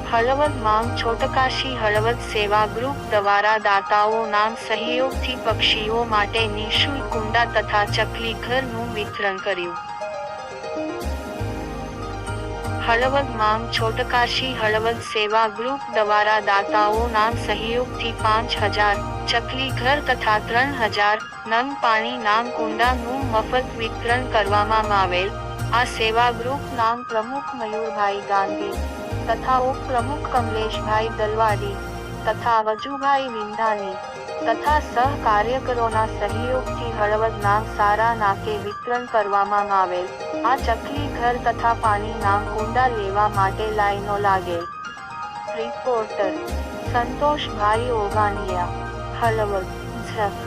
હળવદ માંગ છોટકાશી હળવદ સેવા ગ્રુપ દ્વારા દાતાઓના સહયોગથી પક્ષીઓ માટે નિઃશુલ્ક કુંડા તથા ચકલી ઘરનું વિતરણ કર્યું. હળવદ માંગ છોટકાશી હળવદ સેવા ગ્રુપ દ્વારા દાતાઓના સહયોગથી 5,000 ચકલી ઘર તથા 3,000 નંગ પાણીના કુંડાનું મફત વિતરણ કરવામાં આવેલ. આ સેવા ગ્રુપના પ્રમુખ મયુરભાઈ ગાંધી તથા ઉપપ્રમુખ કમલેશભાઈ દલવાડી તથા વજુભાઈ વિંધાની તથા સહકાર્યકરોના સહયોગથી હળવદના સારા નાકે વિતરણ કરવામાં આવેલ. આ ચકલી ઘર તથા પાણીના કુંડા લેવા માટે લાઈનો લાગેલ. રિપોર્ટર સંતોષભાઈ ઓગાનિયા, હળવદ.